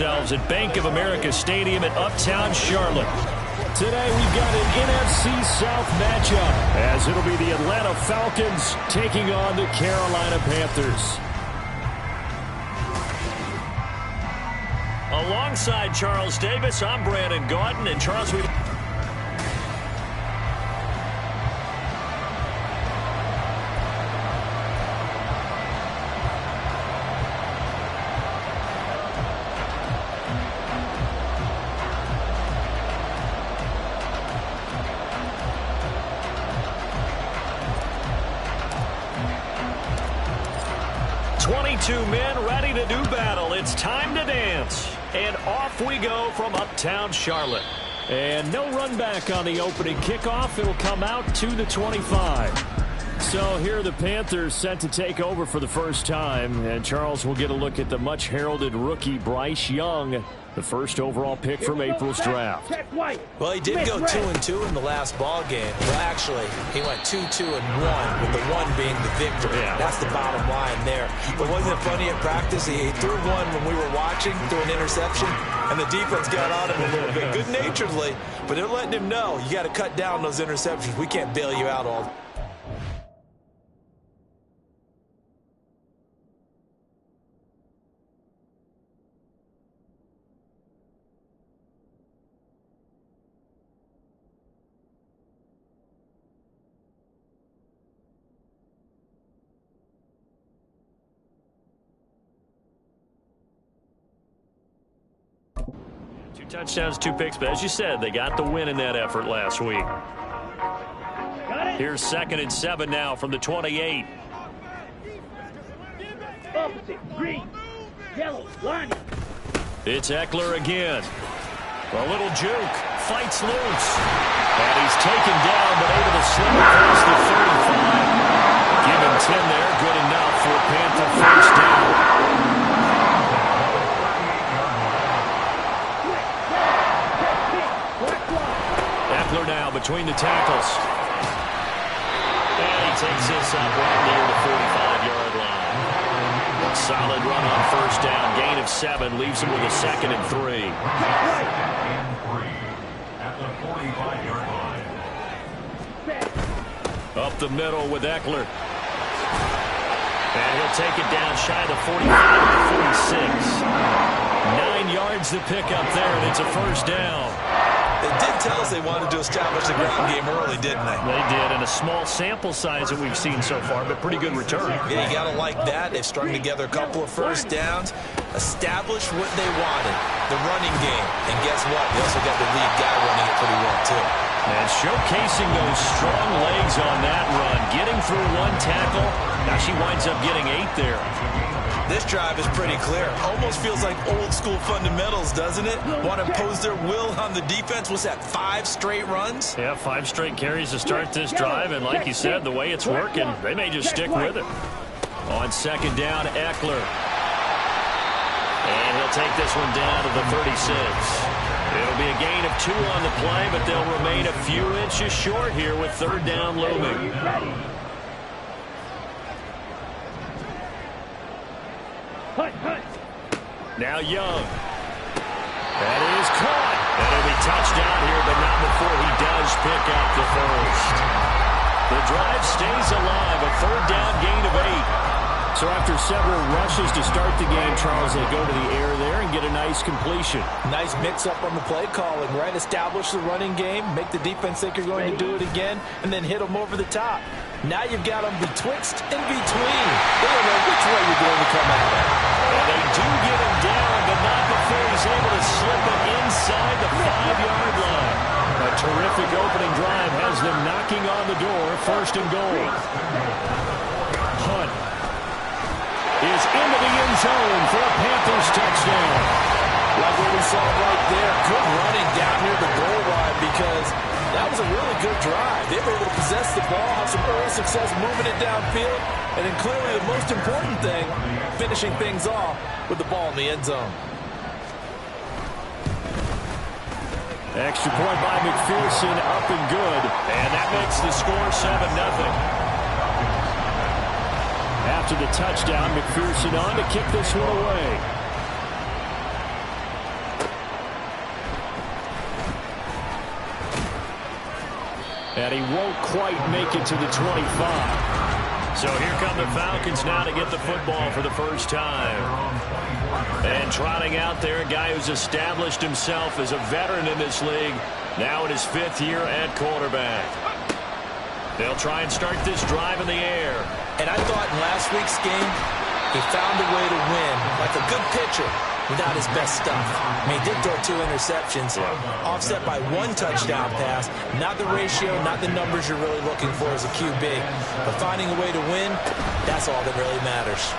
At Bank of America Stadium at Uptown Charlotte. Today we've got an NFC South matchup as it'll be the Atlanta Falcons taking on the Carolina Panthers. Alongside Charles Davis, I'm Brandon Gaudin, and Charles, 22 men ready to do battle. It's time to dance. And off we go from Uptown Charlotte. And no run back on the opening kickoff. It'll come out to the 25. So here are the Panthers set to take over for the first time. And Charles will get a look at the much-heralded rookie Bryce Young, the first overall pick from April's draft. Well, he did go 2-2 in the last ball game. Well, actually, he went 2-2-1, with the one being the victory. Yeah. That's the bottom line there. But wasn't it funny at practice? He threw one when we were watching, threw an interception, and the defense got on him a little bit, good-naturedly. But they're letting him know, you got to cut down those interceptions. We can't bail you out all. Touchdowns, 2 picks, but as you said, they got the win in that effort last week. Here's 2nd and 7 now from the 28. Opposite, green, yellow, line. It's Eckler again. A little juke, fights loose. And he's taken down, but able to slip across the 35. Give him 10 there, good enough for a Panther first down. Now between the tackles. And he takes this up right near the 45-yard line. A solid run on first down. Gain of 7 leaves him with a 2nd and 3. At the 45-yard line. Up the middle with Eckler. And he'll take it down shy of the 45 to 46. 9 yards to pick up there, and it's a first down. They did tell us they wanted to establish the ground game early, didn't they? They did, and a small sample size that we've seen so far, but pretty good return. Yeah, you got to like that. They've strung together a couple of first downs, established what they wanted, the running game. And guess what? They also got the lead guy running it pretty well, too. And showcasing those strong legs on that run, getting through 1 tackle. Now she winds up getting 8 there. This drive is pretty clear. Almost feels like old-school fundamentals, doesn't it? Want to impose their will on the defense. Was that 5 straight runs? Yeah, 5 straight carries to start this drive. And like you said, the way it's working, they may just stick with it. On 2nd down, Eckler. And he'll take this one down to the 36. It'll be a gain of 2 on the play, but they'll remain a few inches short here with 3rd down looming. Now Young. That is caught. And it'll be touchdown here, but not before he does pick up the first. The drive stays alive. A 3rd down gain of 8. So after several rushes to start the game, Charles, they go to the air there and get a nice completion. Nice mix-up on the play calling, right? Establish the running game, make the defense think you're going to do it again, and then hit them over the top. Now you've got them betwixt and between. They don't know which way you're going to come at it. And they do get him down, but not before he's able to slip it inside the 5-yard line. A terrific opening drive has them knocking on the door, 1st and goal. Hunt is into the end zone for a Panthers touchdown. Like what we saw right there, good running down near the goal line because that was a really good drive. They were able to possess the ball, have some early success moving it downfield, and then clearly the most important thing, finishing things off with the ball in the end zone. Extra point by McPherson, up and good. And that makes the score 7-0. After the touchdown, McPherson on to kick this one away. And he won't quite make it to the 25. So here come the Falcons now to get the football for the first time. And trotting out there, a guy who's established himself as a veteran in this league, now in his 5th year at quarterback. They'll try and start this drive in the air. And I thought in last week's game, he found a way to win, like a good pitcher, without his best stuff. I mean, he did throw 2 interceptions, offset by 1 touchdown pass. Not the ratio, not the numbers you're really looking for as a QB. But finding a way to win, that's all that really matters.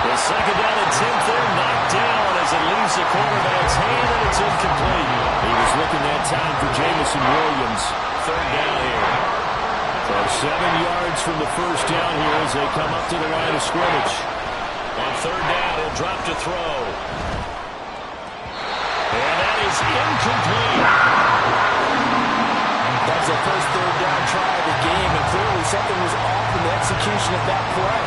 The second down attempt there, knocked down as it leaves the quarterback's hand, and it's incomplete. He was looking that time for Jamison Williams. 3rd down here. So 7 yards from the first down here as they come up to the line of scrimmage. On 3rd down, he'll drop to throw. And that is incomplete. That was the first 3rd down try of the game, and clearly something was off in the execution of that play.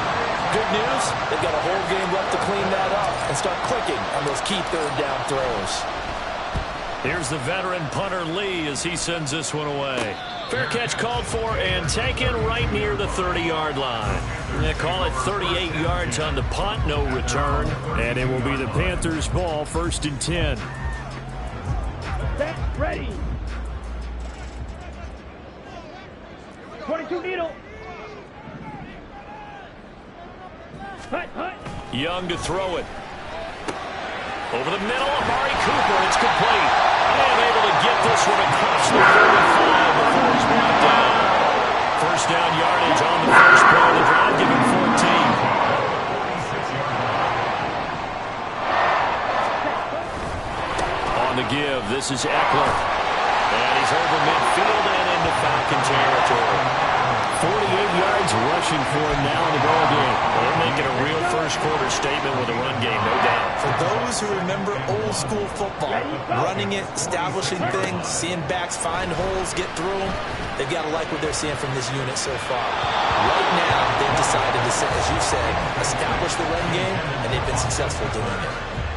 Good news, they've got a whole game left to clean that up and start clicking on those key 3rd down throws. Here's the veteran punter Lee as he sends this one away. Fair catch called for and taken right near the 30-yard line. They call it 38 yards on the punt, no return. And it will be the Panthers' ball, 1st and 10. Set, ready. 22 needle. Hut, hut. Young to throw it. Over the middle, Amari Cooper, it's complete. And able to get this one across the 35 before he's brought down. First down yardage on the first play of the drive, giving 14. On the give, this is Eckler. And he's over midfield and into Falcon territory. 48 yards rushing for him now in the ball game. Well, they're making a real first-quarter statement with a run game, no doubt. For those who remember old-school football, running it, establishing things, seeing backs find holes, get through them, they've got to like what they're seeing from this unit so far. Right now, they've decided to, as you said, establish the run game, and they've been successful doing it.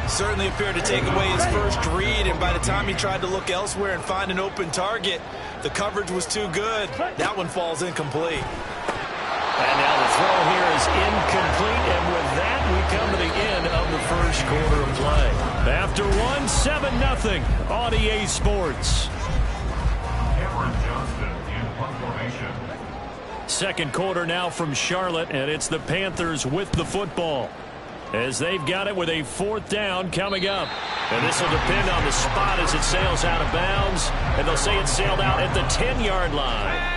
Certainly appeared to take away his first read, and by the time he tried to look elsewhere and find an open target, the coverage was too good. That one falls incomplete. And now the throw here is incomplete, and with that, we come to the end of the first quarter of play. After one, 7-0 on EA Sports. Cameron Johnston in punt formation. Second quarter now from Charlotte, and it's the Panthers with the football, as they've got it with a 4th down coming up. And this will depend on the spot as it sails out of bounds. And they'll say it sailed out at the 10-yard line.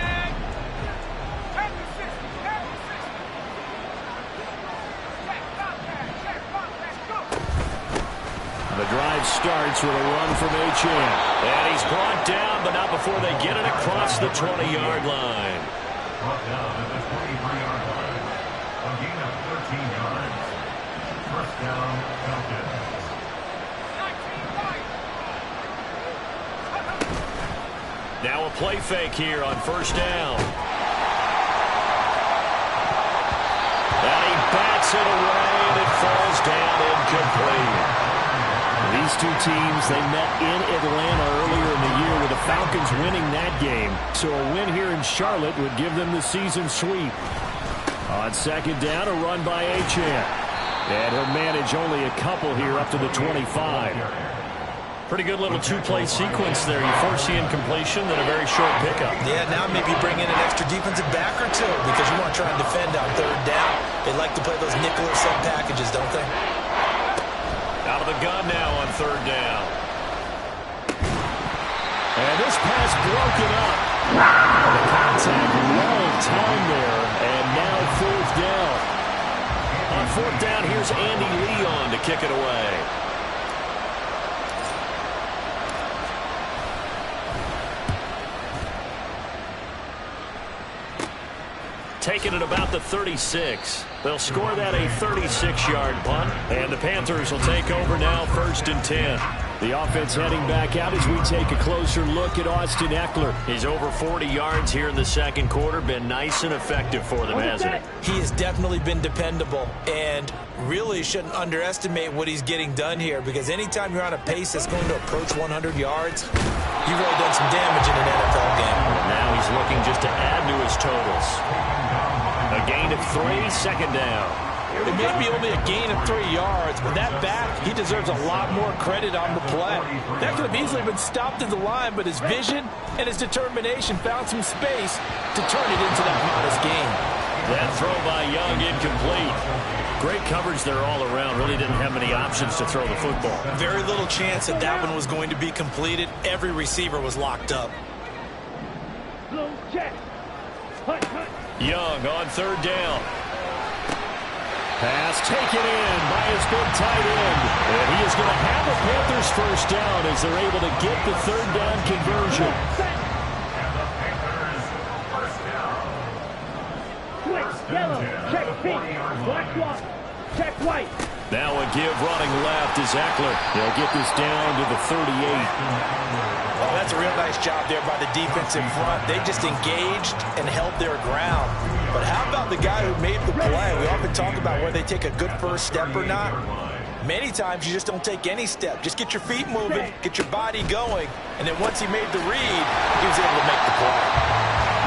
The drive starts with a run from Achane. And he's brought down, but not before they get it across the 20-yard line. Brought down at the 23-yard line. A gain of 13 yards. First down, Falcons. Now a play fake here on first down. And he bats it away, and it falls down incomplete. These two teams, they met in Atlanta earlier in the year with the Falcons winning that game. So a win here in Charlotte would give them the season sweep. On second down, a run by Achane. And he'll manage only a couple here up to the 25. Pretty good little 2-play sequence there. You foresee incompletion, then a very short pickup. Yeah, now maybe bring in an extra defensive back or two because you want to try and defend on 3rd down. They like to play those nickel or sub packages, don't they? Out of the gun now on 3rd down. And this pass broken up. The contact long time there, and now 4th down. On 4th down, here's Andy Leon to kick it away. Taking it about the 36. They'll score that a 36-yard punt, and the Panthers will take over now 1st and 10. The offense heading back out as we take a closer look at Austin Eckler. He's over 40 yards here in the second quarter. Been nice and effective for them, hasn't it? He has definitely been dependable, and really shouldn't underestimate what he's getting done here, because anytime you're on a pace that's going to approach 100 yards, you've really done some damage in an NFL game. And now he's looking just to add to his totals. A gain of 3, second down. It may be only a gain of 3 yards, but that back, he deserves a lot more credit on the play. That could have easily been stopped at the line, but his vision and his determination found some space to turn it into that modest gain. That throw by Young incomplete. Great coverage there all around. Really didn't have many options to throw the football. Very little chance that that one was going to be completed. Every receiver was locked up. Blue check. Hut, hut. Young on third down. Pass taken in by his big tight end. And he is going to have a Panthers first down as they're able to get the third down conversion. And the Panthers first down. Switch, yellow, check pink, black one, check white. Now a give running left is Eckler. They'll get this down to the 38. Oh, that's a real nice job there by the defense in front. They just engaged and held their ground. But how about the guy who made the play? We often talk about whether they take a good first step or not. Many times you just don't take any step. Just get your feet moving, get your body going, and then once he made the read, he was able to make the play.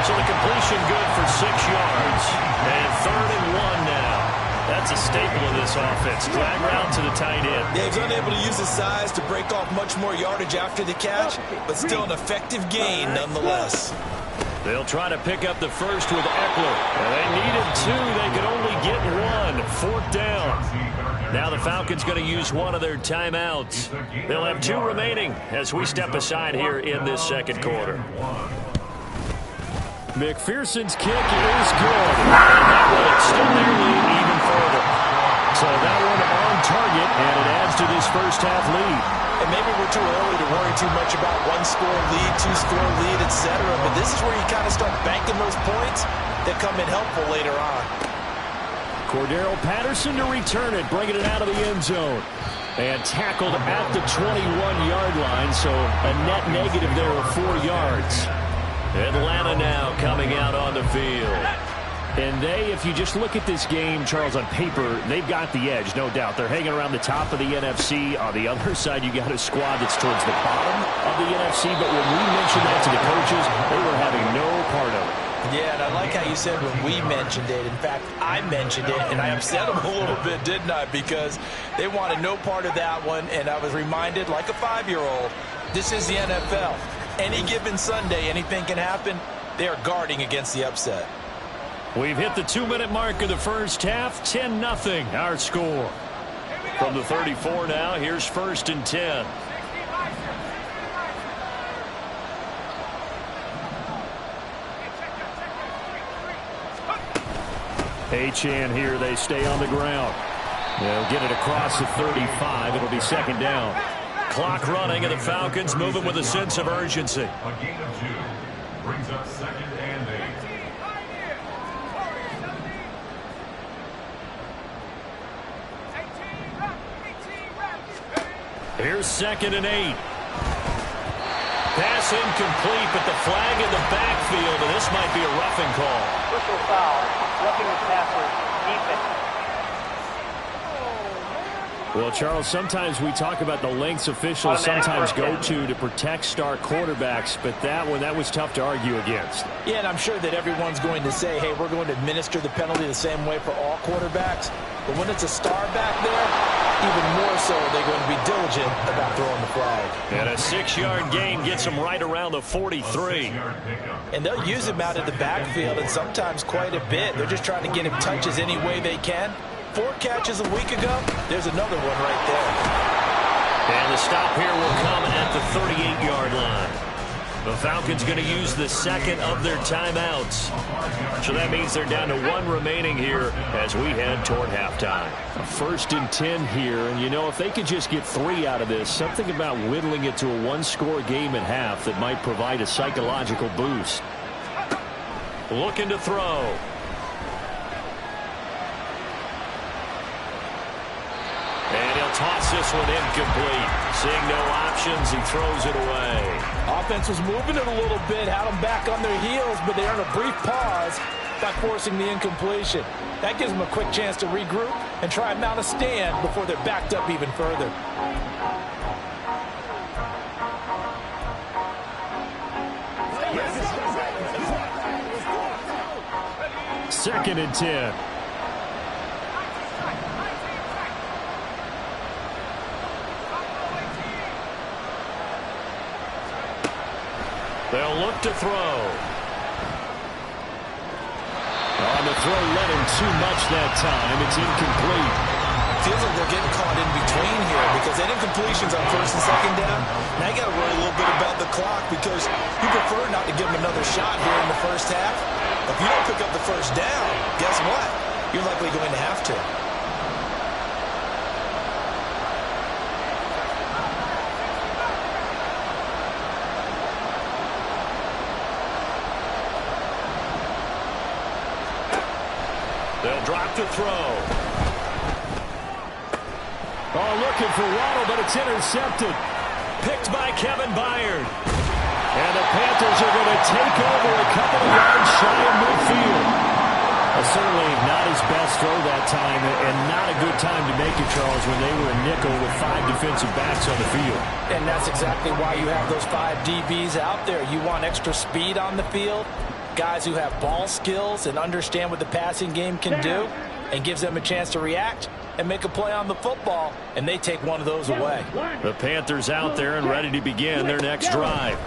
So the completion good for 6 yards. And 3rd and 1 now. That's a staple of this offense. Drag route to the tight end. Yeah, he's unable to use his size to break off much more yardage after the catch, but still an effective gain nonetheless. They'll try to pick up the first with Eckler. And they needed 2. They could only get 1. 4th down. Now the Falcons going to use one of their timeouts. They'll have 2 remaining as we step aside here in this second quarter. McPherson's kick is good. And that will extend their lead even further. So that one on target, and it adds to this first half lead. And maybe we're too early to worry too much about 1-score lead, 2-score lead, etc. But this is where you kind of start banking those points that come in helpful later on. Cordero Patterson to return it, bringing it out of the end zone. And tackled at the 21-yard line, so a net negative there of 4 yards. Atlanta now coming out on the field. And they, if you just look at this game, Charles, on paper, they've got the edge, no doubt. They're hanging around the top of the NFC. On the other side, you got a squad that's towards the bottom of the NFC. But when we mentioned that to the coaches, they were having no part of it. Yeah, and I like how you said when we mentioned it. In fact, I mentioned it, and I upset them a little bit, didn't I? Because they wanted no part of that one, and I was reminded, like a 5-year-old, this is the NFL. Any given Sunday, anything can happen. They are guarding against the upset. We've hit the 2-minute mark of the first half. 10-0 our score. From the 34 now, here's 1st and 10. Achane here, they stay on the ground. They'll get it across the 35. It'll be 2nd down. Clock running, and the Falcons moving with a sense of urgency. A gain of 2 brings up 2nd and 8. Here's 2nd and 8. Pass incomplete, but the flag in the backfield, and this might be a roughing call. Whistle foul. Roughing the passer. Defense. Well, Charles, sometimes we talk about the lengths officials sometimes go to protect star quarterbacks, but that one, that was tough to argue against. Yeah, and I'm sure that everyone's going to say, hey, we're going to administer the penalty the same way for all quarterbacks. But when it's a star back there, even more so, they're going to be diligent about throwing the flag. And a 6-yard gain gets them right around the 43. And they'll use him out of the backfield, and sometimes quite a bit. They're just trying to get him touches any way they can. 4 catches a week ago, there's another one right there. And the stop here will come at the 38-yard line. The Falcons going to use the 2nd of their timeouts. So that means they're down to 1 remaining here as we head toward halftime. A 1st and 10 here, and you know, if they could just get 3 out of this, something about whittling it to a 1-score game at half that might provide a psychological boost. Looking to throw. And he'll toss this one incomplete. Seeing no options, he throws it away. Offense was moving it a little bit, had them back on their heels, but they earned a brief pause by forcing the incompletion. That gives them a quick chance to regroup and try and mount a stand before they're backed up even further. Second and 10. They'll look to throw. On the throw, let him too much that time. It's incomplete. Feels like they're getting caught in between here because that incompletion's on first and second down. Now you got to worry a little bit about the clock because you prefer not to give them another shot here in the first half. If you don't pick up the first down, guess what? You're likely going to have to. They'll drop to throw. Oh, looking for Waddle, but it's intercepted. Picked by Kevin Byard. And the Panthers are going to take over a couple of yards shy of midfield. Certainly not his best throw that time, and not a good time to make it, Charles, when they were a nickel with 5 defensive backs on the field. And that's exactly why you have those 5 DBs out there. You want extra speed on the field, guys who have ball skills and understand what the passing game can do, and gives them a chance to react and make a play on the football, and they take one of those away. The Panthers out there and ready to begin their next drive.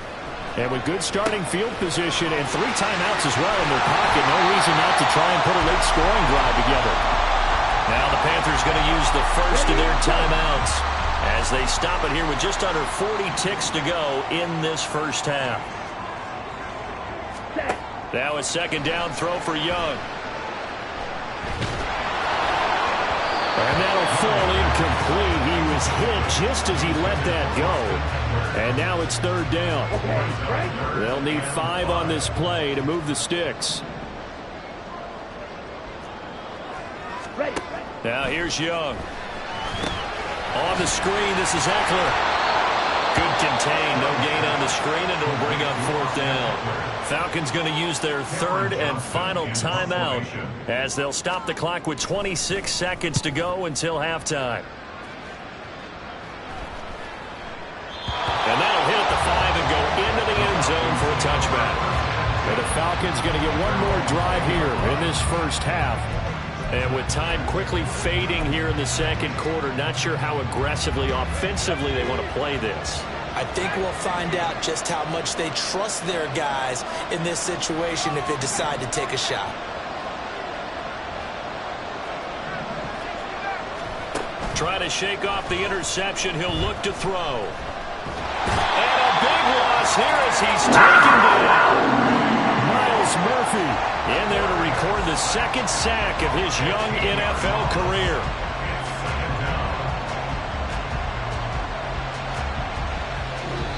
And with good starting field position and 3 timeouts as well in their pocket, no reason not to try and put a late scoring drive together. Now the Panthers going to use the first of their timeouts as they stop it here with just under 40 ticks to go in this first half. Now a second down throw for Young. And that'll fall incomplete. He was hit just as he let that go. And now it's third down. They'll need 5 on this play to move the sticks. Now here's Young. On the screen, this is Eckler. Good contain, no gain on the screen, and it'll bring up fourth down. Falcons going to use their third and final timeout as they'll stop the clock with 26 seconds to go until halftime. And that'll hit at the 5 and go into the end zone for a touchback. And the Falcons going to get one more drive here in this first half. And with time quickly fading here in the second quarter, not sure how aggressively, offensively they want to play this. I think we'll find out just how much they trust their guys in this situation if they decide to take a shot. Try to shake off the interception. He'll look to throw. And a big loss here as he's taken down. Myles Murphy in there to record the second sack of his young NFL career.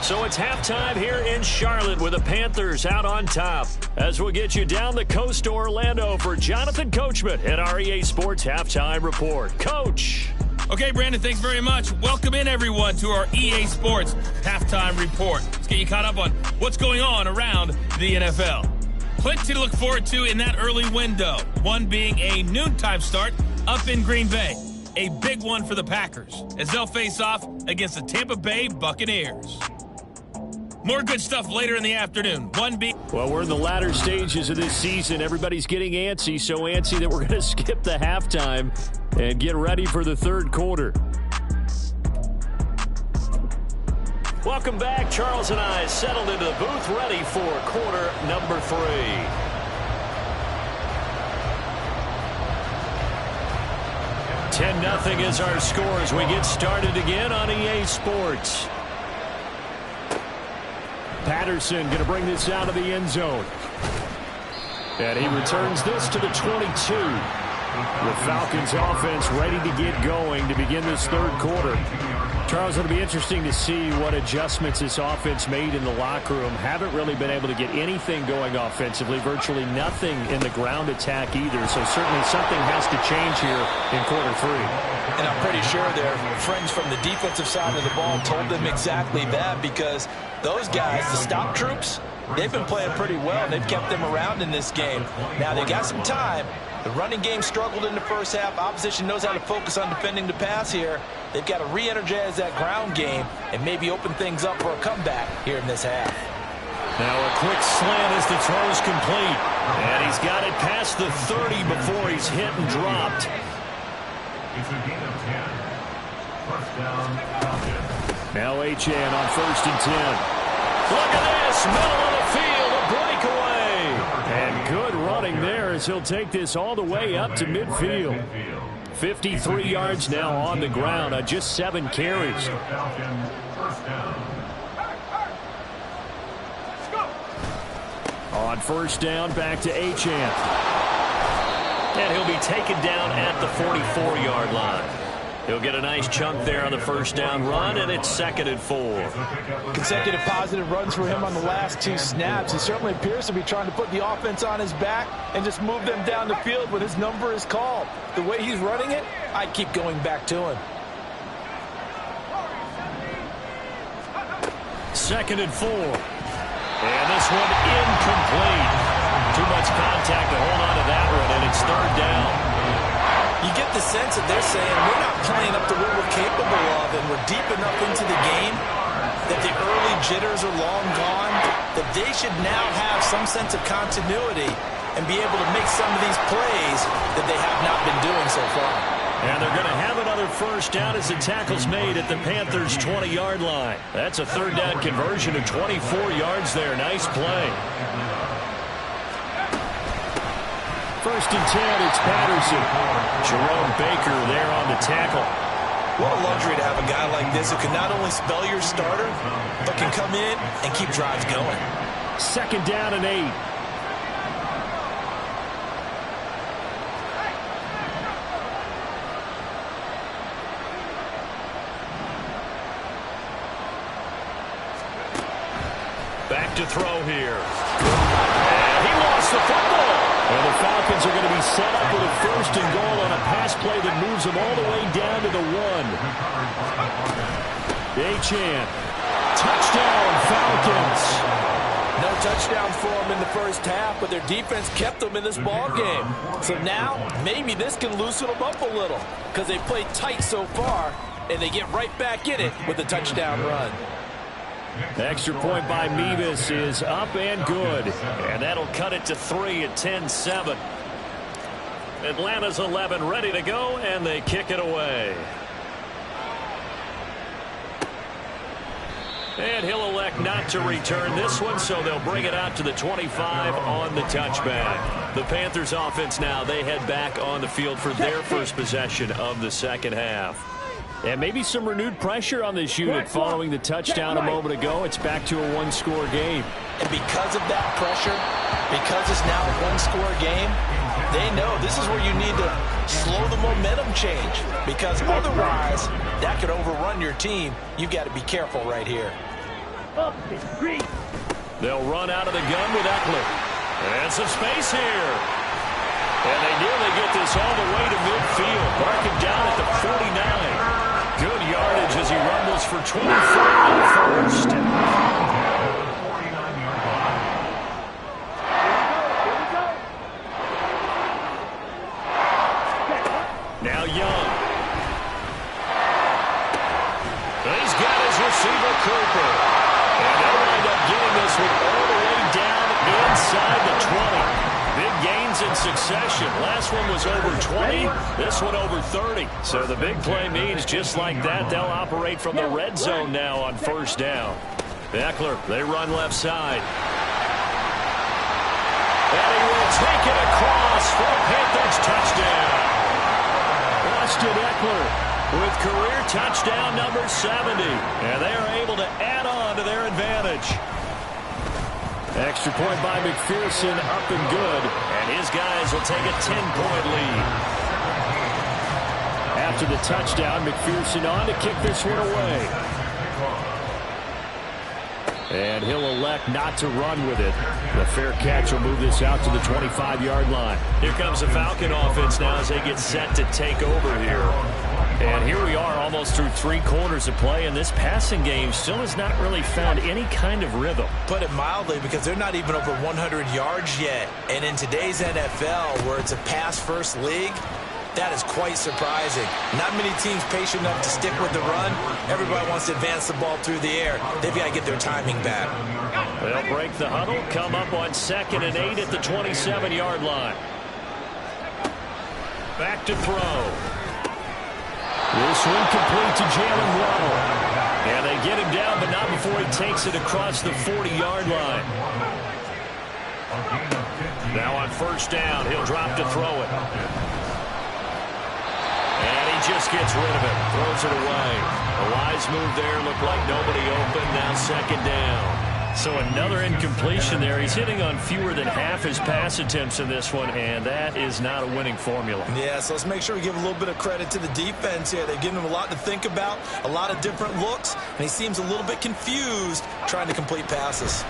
So it's halftime here in Charlotte with the Panthers out on top. As we'll get you down the coast to Orlando for Jonathan Coachman at our EA Sports Halftime Report. Coach. Okay, Brandon, thanks very much. Welcome in, everyone, to our EA Sports Halftime Report. Let's get you caught up on what's going on around the NFL. Plenty to look forward to in that early window. One being a noontime start up in Green Bay. A big one for the Packers as they'll face off against the Tampa Bay Buccaneers. More good stuff later in the afternoon. Well, we're in the latter stages of this season. Everybody's getting antsy, so antsy that we're going to skip the halftime and get ready for the third quarter. Welcome back. Charles and I settled into the booth ready for quarter number 3. 10-0 is our score as we get started again on EA Sports. Patterson going to bring this out of the end zone. And he returns this to the 22. The Falcons offense ready to get going to begin this third quarter. Charles, it'll be interesting to see what adjustments this offense made in the locker room. Haven't really been able to get anything going offensively, virtually nothing in the ground attack either. So certainly something has to change here in quarter three. And I'm pretty sure their friends from the defensive side of the ball told them exactly that, because those guys, the stop troops, they've been playing pretty well. They've kept them around in this game. Now they got some time. The running game struggled in the first half. Opposition knows how to focus on defending the pass here. They've got to re-energize that ground game and maybe open things up for a comeback here in this half. Now a quick slant as the throw's complete. And he's got it past the 30 before he's hit and dropped. It's a gain of 10. First down, Falcons. Now Achane on 1st and 10. Look at this, middle of the field, a breakaway. And good running there as he'll take this all the way up to midfield. 53 yards now on the ground on just 7 carries. On 1st down, back to Achane. And he'll be taken down at the 44-yard line. He'll get a nice chunk there on the 1st down run, and it's 2nd and 4. Consecutive positive runs for him on the last 2 snaps. He certainly appears to be trying to put the offense on his back and just move them down the field when his number is called. The way he's running it, I'd keep going back to him. 2nd and 4. And this one incomplete. Too much contact to hold on to that one, and it's 3rd down. You get the sense that they're saying we're not playing up to what we're capable of, and we're deep enough into the game that the early jitters are long gone, that they should now have some sense of continuity and be able to make some of these plays that they have not been doing so far. And they're going to have another 1st down as the tackle's made at the Panthers' 20-yard line. That's a 3rd down conversion of 24 yards there. Nice play. 1st and 10, it's Patterson. Jerome Baker there on the tackle. What a luxury to have a guy like this who can not only spell your starter, but can come in and keep drives going. 2nd down and 8. Back to throw here. And he lost the football. And the Falcons are going to be set up with a 1st and goal on a pass play that moves them all the way down to the 1. Achane. Touchdown, Falcons. No touchdowns for them in the first half, but their defense kept them in this ball game. So now, maybe this can loosen them up a little, because they played tight so far, and they get right back in it with a touchdown run. The extra point by Mevis is up and good. And that'll cut it to 3 at 10-7. Atlanta's 11 ready to go, and they kick it away. And he'll elect not to return this one, so they'll bring it out to the 25 on the touchback. The Panthers offense now, they head back on the field for their first possession of the 2nd half. And maybe some renewed pressure on this unit following the touchdown a moment ago. It's back to a 1-score game. And because of that pressure, because it's now a 1-score game, they know this is where you need to slow the momentum change, because otherwise that could overrun your team. You've got to be careful right here. They'll run out of the gun with Eckler. And some space here. And they nearly get this all the way to midfield. Mark him down at the 49. Good yardage as he rumbles for 24 on the 1st. Now Young. He's got his receiver Cooper. And they'll wind up getting this one all the way down inside the 20. Big gains in succession. Last one was over 20. This one over 30. So the big play means just like that, they'll operate from the red zone now on 1st down. Eckler, they run left side. And he will take it across for a Panthers touchdown. Austin Eckler with career touchdown number 70. And they are able to add on to their advantage. Extra point by McPherson, up and good. And his guys will take a 10-point lead. after the touchdown. McPherson on to kick this one away. And he'll elect not to run with it. The fair catch will move this out to the 25-yard line. Here comes the Falcon offense now as they get set to take over here. And here we are almost through 3 quarters of play, and this passing game still has not really found any kind of rhythm. Put it mildly, because they're not even over 100 yards yet. And in today's NFL, where it's a pass-first league, that is quite surprising. Not many teams patient enough to stick with the run. Everybody wants to advance the ball through the air. They've got to get their timing back. They'll break the huddle, come up on 2nd and 8 at the 27-yard line. Back to throw. This one complete to Jalen Waddle. And they get him down, but not before he takes it across the 40-yard line. Now on 1st down, he'll drop to throw it. And he just gets rid of it, throws it away. A wise move there, looked like nobody open, now 2nd down. So another incompletion there. He's hitting on fewer than half his pass attempts in this one, and that is not a winning formula. Yeah, so let's make sure we give a little bit of credit to the defense here. They've given him a lot to think about, a lot of different looks, and he seems a little bit confused trying to complete passes.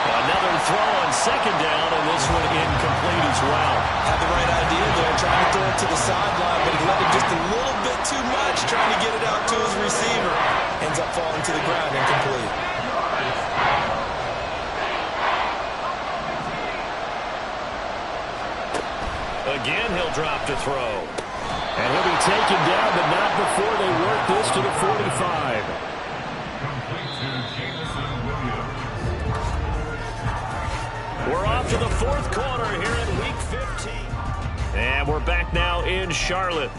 Another throw on 2nd down, and this one incomplete as well. Had the right idea there, trying to throw it to the sideline, but he let it just a little bit too much, trying to get it out to his receiver. Ends up falling to the ground, incomplete. Again, he'll drop to throw. And he'll be taken down, but not before they work this to the 45. We're off to the 4th quarter here in Week 15. And we're back now in Charlotte.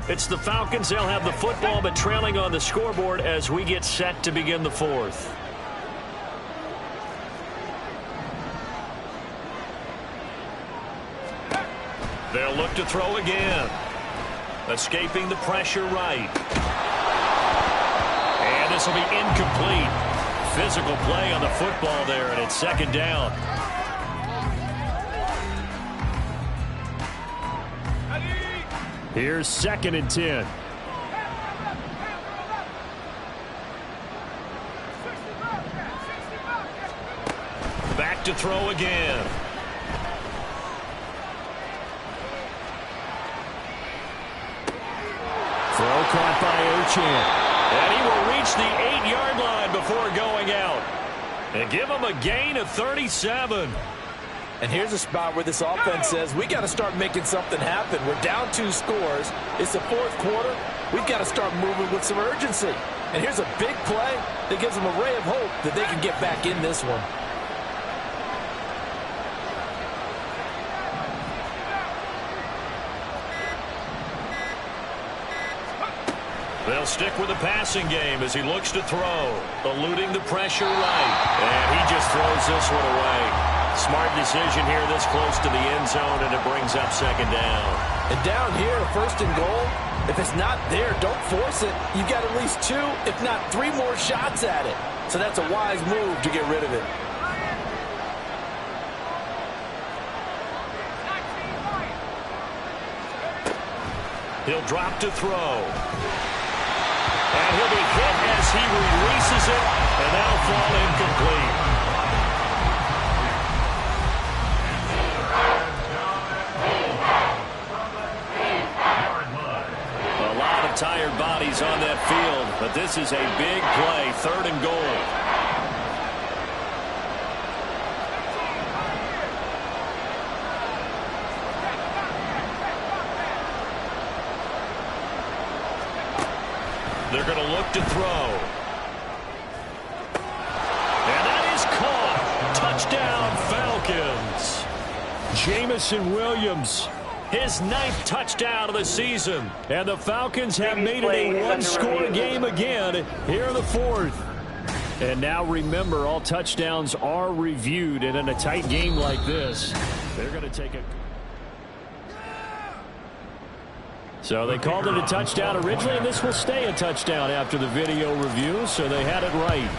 It's the Falcons. They'll have the football, but trailing on the scoreboard as we get set to begin the 4th. They'll look to throw again. Escaping the pressure right. And this will be incomplete. Physical play on the football there, and it's 2nd down. Here's 2nd and 10. Back to throw again. Throw caught by Ochan. And he will reach the 8-yard line before going out. And give him a gain of 37. And here's a spot where this offense says, we got to start making something happen. We're down 2 scores. It's the 4th quarter. We've got to start moving with some urgency. And here's a big play that gives them a ray of hope that they can get back in this one. They'll stick with the passing game as he looks to throw. Eluding the pressure right. And he just throws this one away. Smart decision here this close to the end zone, and it brings up 2nd down. And down here, 1st and goal, if it's not there, don't force it. You've got at least 2, if not 3 more shots at it. So that's a wise move to get rid of it. He'll drop to throw. And he'll be hit as he releases it, and that'll fall incomplete. A lot of tired bodies on that field, but this is a big play, 3rd and goal. They're going to look to throw. And that is caught. Touchdown, Falcons. Jamison Williams, his 9th touchdown of the season. And the Falcons have made it a 1-score game again here in the 4th. And now remember, all touchdowns are reviewed. And in a tight game like this, they're going to take a... So they called it a touchdown originally, and this will stay a touchdown after the video review, so they had it right.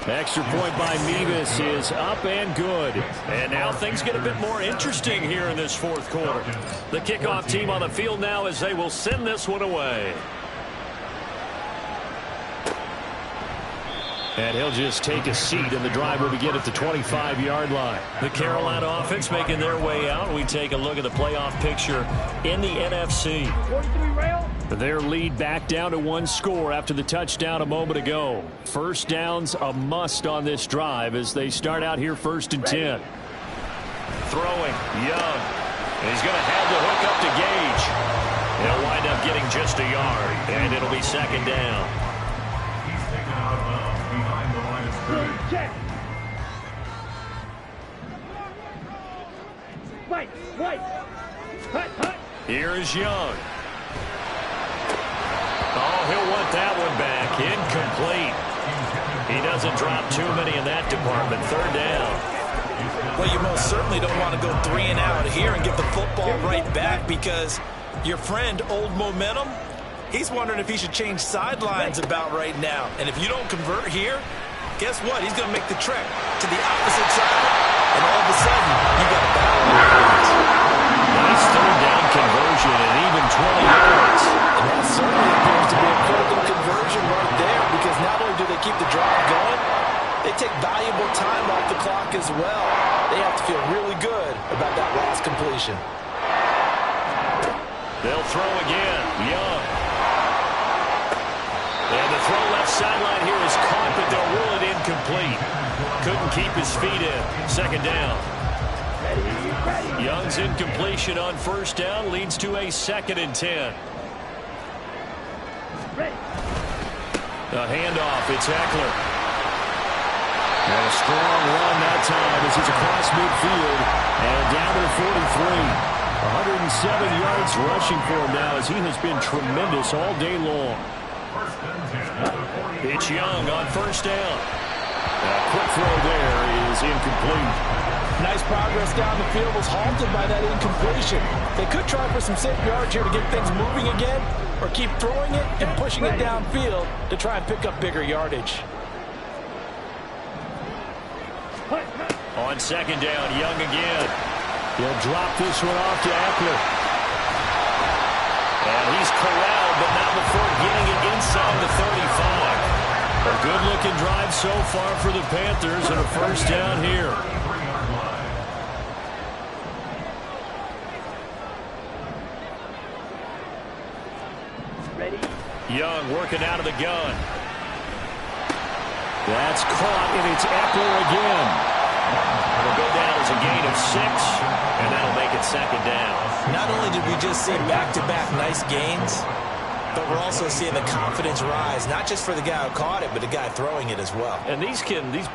Extra point by Mevis is up and good. And now things get a bit more interesting here in this fourth quarter. The kickoff team on the field now as they will send this one away. And he'll just take a seat, and the drive will begin at the 25-yard line. The Carolina offense making their way out. We take a look at the playoff picture in the NFC. 43 rail. Their lead back down to one score after the touchdown a moment ago. First down's a must on this drive as they start out here 1st and 10. Throwing, Young. And he's going to have the hook up to Gage. He'll wind up getting just a yard, and it'll be 2nd down. He's taken out of bounds behind the line of scrimmage. Check. White. Hut. Here is Young. Oh, he'll want that one back. Incomplete. He doesn't drop too many in that department. 3rd down. Well, you most certainly don't want to go 3 and out here and get the football right back because your friend, Old Momentum, he's wondering if he should change sidelines about right now. And if you don't convert here, guess what? He's going to make the trek to the opposite side, and all of a sudden, you got a battle. Nice 3rd down conversion and even 20 yards. And that certainly appears to be a critical conversion right there because not only do they keep the drive going, they take valuable time off the clock as well. They have to feel really good about that last completion. They'll throw again. Young. And the throw left sideline here is caught, but they'll rule it incomplete. Couldn't keep his feet in. 2nd down. Young's incompletion on 1st down leads to a 2nd and 10. A handoff. It's Eckler. And a strong run that time as he's across midfield and down to the 43. 107 yards rushing for him now as he has been tremendous all day long. It's Young on 1st down. A quick throw there is incomplete. Nice progress down the field was halted by that incompletion. They could try for some safe yards here to get things moving again, or keep throwing it and pushing it downfield to try and pick up bigger yardage. On 2nd down, Young again. He'll drop this one off to Eckler. And he's corralled, but not before getting it inside the 35. A good-looking drive so far for the Panthers and a 1st down here. Young working out of the gun. That's caught, and it's Eckler again. It'll go down as a gain of 6, and that'll make it 2nd down. Not only did we just see back-to-back nice gains, but we're also seeing the confidence rise, not just for the guy who caught it, but the guy throwing it as well. And these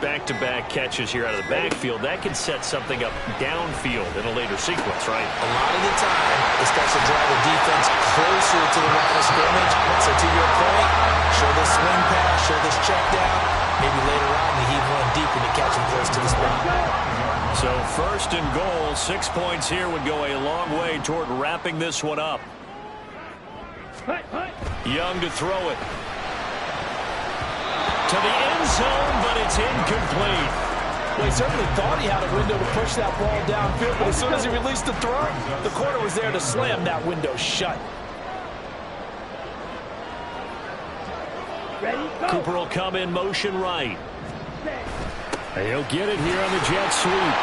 back-to-back catches here out of the backfield, that can set something up downfield in a later sequence, right? A lot of the time, it starts to drive the defense closer to the line of scrimmage. So to your point, show this swing pass, show this check down. Maybe later on, you heave one deep and you catch him close to the spot. So 1st and goal, 6 points here would go a long way toward wrapping this one up. Young to throw it. To the end zone, but it's incomplete. Well, he certainly thought he had a window to push that ball downfield, but as soon as he released the throw, the corner was there to slam that window shut. Cooper will come in motion right. And he'll get it here on the jet sweep.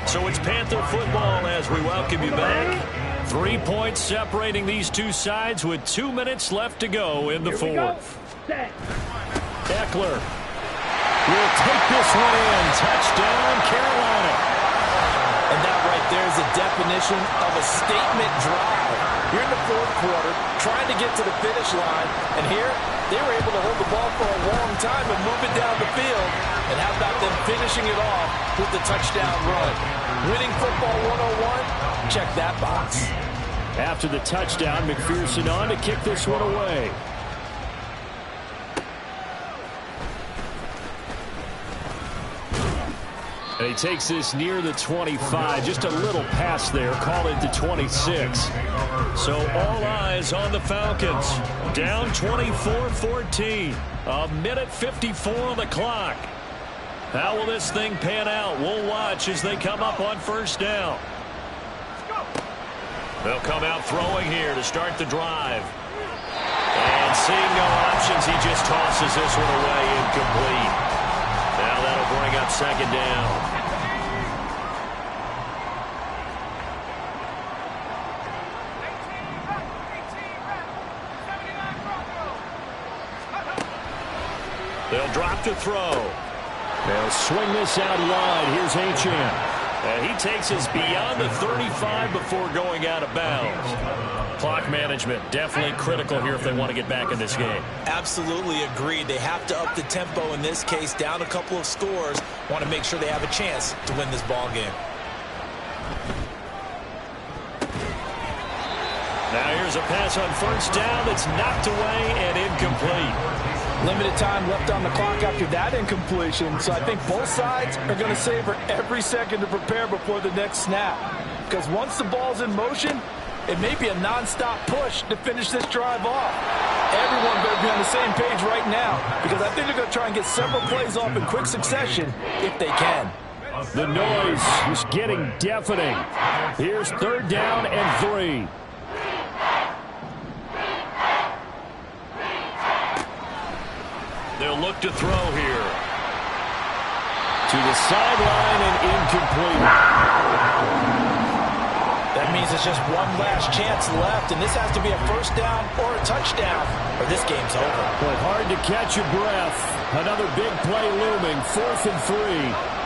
So it's Panther football as we welcome you back. 3 points separating these two sides with 2 minutes left to go in the fourth. Eckler will take this one in. Touchdown, Carolina. And that right there is a definition of a statement drive. You're in the 4th quarter, trying to get to the finish line, and here they were able to hold the ball for a long time and move it down the field. And how about them finishing it off with the touchdown run? Winning football 101, check that box. After the touchdown, McPherson on to kick this one away. And he takes this near the 25. Just a little pass there. Call it to 26. So all eyes on the Falcons. Down 24-14. A minute 54 on the clock. How will this thing pan out? We'll watch as they come up on first down. They'll come out throwing here to start the drive. And seeing no options, he just tosses this one away incomplete. Now that'll bring up second down. They'll drop to throw. They'll swing this out wide. Here's Achane. And he takes us beyond the 35 before going out of bounds. Clock management definitely critical here if they want to get back in this game. Absolutely agreed. They have to up the tempo in this case, down a couple of scores. Want to make sure they have a chance to win this ball game. Now here's a pass on first down that's knocked away and incomplete. Limited time left on the clock after that incompletion, so I think both sides are going to savor every second to prepare before the next snap. Because once the ball's in motion, it may be a non-stop push to finish this drive off. Everyone better be on the same page right now, because I think they're going to try and get several plays off in quick succession if they can. The noise is getting deafening. Here's third down and 3. They'll look to throw here. To the sideline and incomplete. That means it's just one last chance left, and this has to be a first down or a touchdown, or this game's over. But hard to catch your breath. Another big play looming. 4th and 3.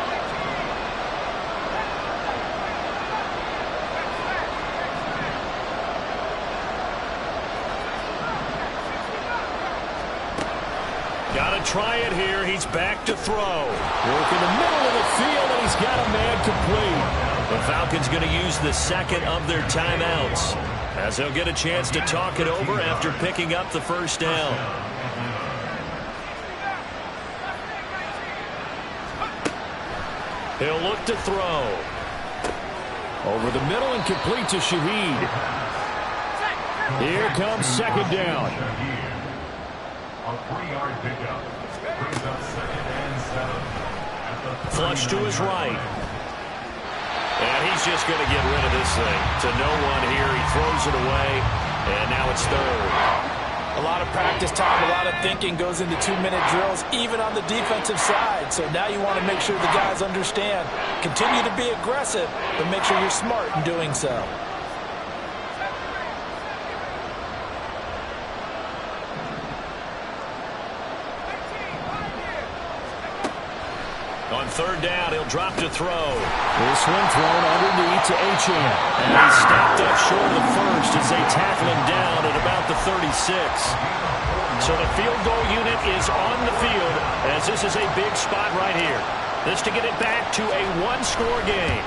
Got to try it here. He's back to throw. Work in the middle of the field, and he's got a man complete. The Falcons going to use the second of their timeouts as they'll get a chance to talk it over after picking up the first down. He'll look to throw. Over the middle and complete to Shaheed. Here comes second down. A 3-yard pickup brings up 2nd and 7. Flush to his right. And he's just going to get rid of this thing. To no one here. He throws it away. And now it's third. A lot of practice time, a lot of thinking goes into 2-minute drills, even on the defensive side. So now you want to make sure the guys understand. Continue to be aggressive, but make sure you're smart in doing so. On third down, he'll drop to throw. This one thrown underneath to Achane. And he's stopped up short of the first as they tackle him down at about the 36. So the field goal unit is on the field as this is a big spot right here. This to get it back to a one-score game.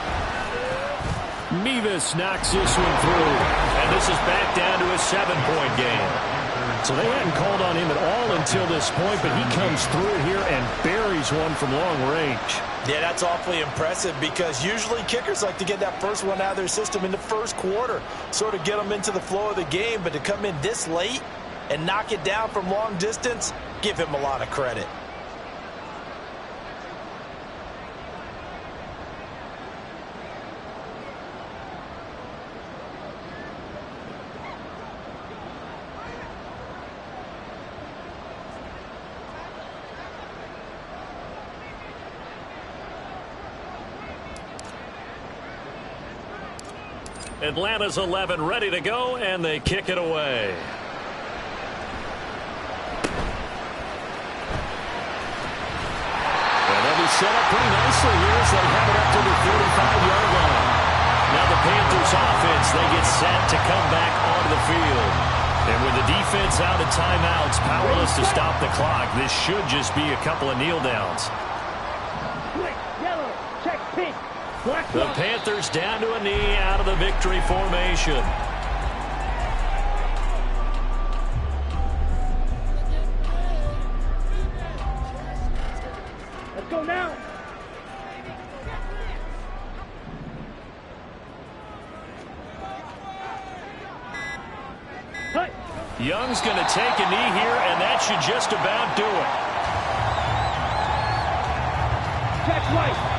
Mevis knocks this one through. And this is back down to a 7-point game. So they hadn't called on him at all until this point, but he comes through here and buries one from long range. Yeah, that's awfully impressive because usually kickers like to get that first one out of their system in the first quarter, sort of get them into the flow of the game, but to come in this late and knock it down from long distance, give him a lot of credit. Atlanta's 11 ready to go, and they kick it away. And they'll be set up pretty nicely here as they have it up to the 35-yard line. Now the Panthers offense, they get set to come back onto the field. And with the defense out of timeouts, powerless to stop the clock, this should just be a couple of kneel downs. Quick, yellow, check pink. The Panthers down to a knee out of the victory formation. Let's go now. Young's going to take a knee here, and that should just about do it. Check White.